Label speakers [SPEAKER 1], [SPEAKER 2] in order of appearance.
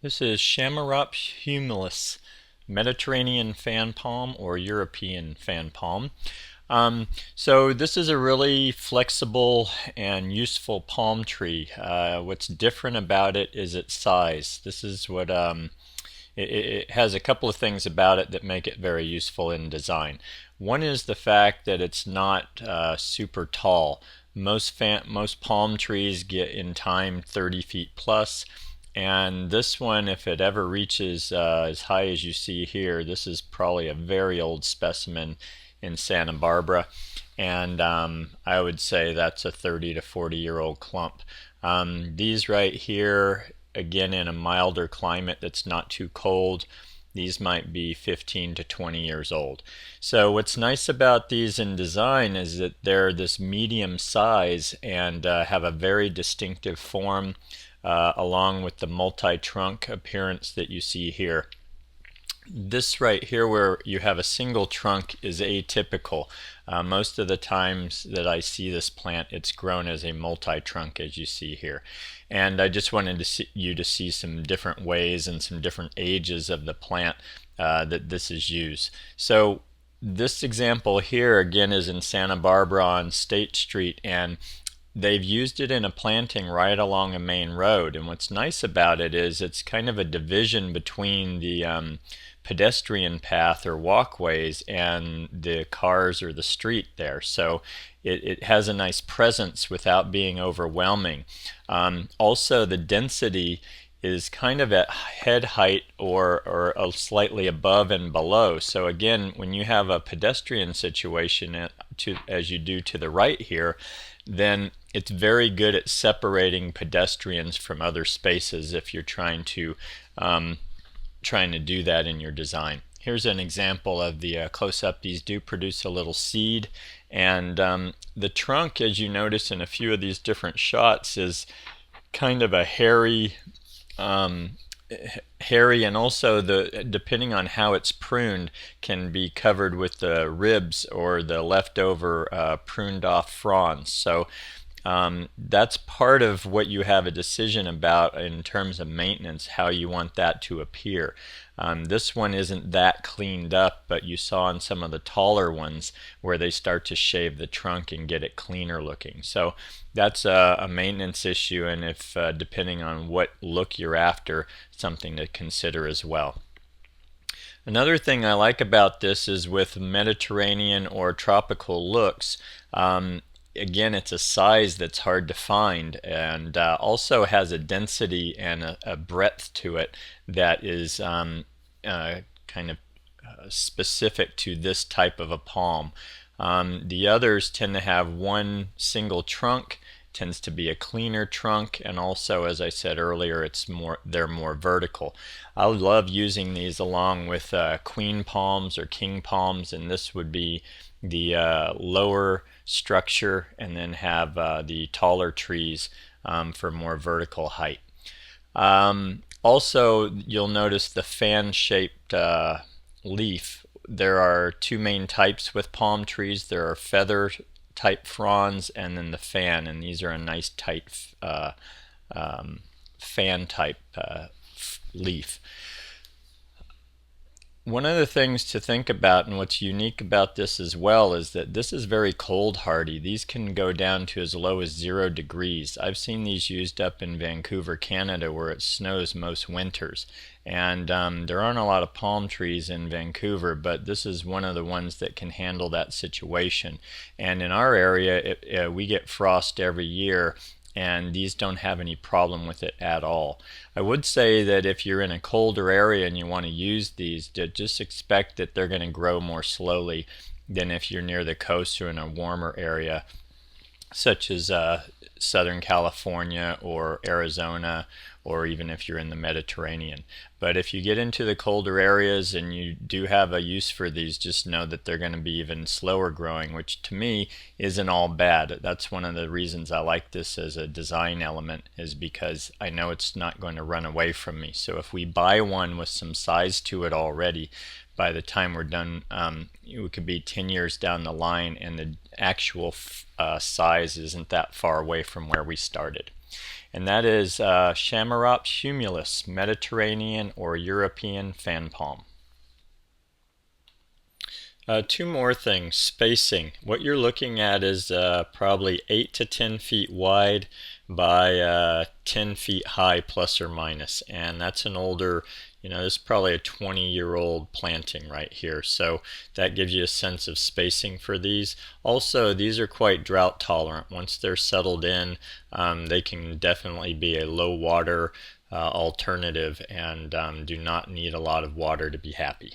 [SPEAKER 1] This is Chamaerops humilis, Mediterranean fan palm or European fan palm. So this is a really flexible and useful palm tree. What's different about it is its size. This is what it has a couple of things about it that make it very useful in design. One is the fact that it's not super tall. Most palm trees get in time 30 feet plus, and this one, if it ever reaches as high as you see here, this is probably a very old specimen in Santa Barbara, and I would say that's a 30 to 40-year-old clump. These right here, again in a milder climate that's not too cold, these might be 15 to 20 years old. So what's nice about these in design is that they're this medium size and have a very distinctive form, along with the multi-trunk appearance that you see here. This right here where you have a single trunk is atypical. Most of the times that I see this plant, it's grown as a multi-trunk, as you see here. And I just wanted you to see some different ways and some different ages of the plant that this is used. So this example here again is in Santa Barbara on State Street, and they've used it in a planting right along a main road. And what's nice about it is it's kind of a division between the pedestrian path or walkways and the cars or the street there. So it has a nice presence without being overwhelming. Also, the density is kind of at head height or slightly above and below. So again, when you have a pedestrian situation as you do to the right here, then it's very good at separating pedestrians from other spaces if you're trying to do that in your design. Here's an example of the close-up. These do produce a little seed, and the trunk, as you notice in a few of these different shots, is kind of a hairy, and also depending on how it's pruned, can be covered with the ribs or the leftover pruned off fronds. So that's part of what you have a decision about in terms of maintenance, how you want that to appear. This one isn't that cleaned up, but you saw in some of the taller ones where they start to shave the trunk and get it cleaner looking. So that's a maintenance issue, and if depending on what look you're after, something to consider as well. Another thing I like about this is with Mediterranean or tropical looks, again, it's a size that's hard to find, and also has a density and a breadth to it that is kind of specific to this type of a palm. The others tend to have one single trunk, tends to be a cleaner trunk, and also, as I said earlier, they're more vertical. I love using these along with queen palms or king palms, and this would be the lower structure, and then have the taller trees for more vertical height. Also, you'll notice the fan-shaped leaf. There are two main types with palm trees. There are feather type fronds and then the fan, and these are a nice tight fan type leaf. One of the things to think about, and what's unique about this as well, is that this is very cold hardy. These can go down to as low as 0 degrees. I've seen these used up in Vancouver, Canada, where it snows most winters. And there aren't a lot of palm trees in Vancouver, but this is one of the ones that can handle that situation. And in our area, we get frost every year, and these don't have any problem with it at all. I would say that if you're in a colder area and you want to use these, just expect that they're going to grow more slowly than if you're near the coast or in a warmer area, such as Southern California or Arizona, or even if you're in the Mediterranean. But if you get into the colder areas and you do have a use for these, just know that they're going to be even slower growing, which to me isn't all bad. That's one of the reasons I like this as a design element, is because I know it's not going to run away from me. So if we buy one with some size to it already, by the time we're done, it could be 10 years down the line, and the actual size isn't that far away from where we started. and that is Chamaerops humilis, Mediterranean or European fan palm. Two more things. Spacing. What you're looking at is probably 8 to 10 feet wide by 10 feet high plus or minus, and that's an older, this is probably a 20-year-old planting right here, so that gives you a sense of spacing for these. Also, these are quite drought tolerant. Once they're settled in, they can definitely be a low water alternative and do not need a lot of water to be happy.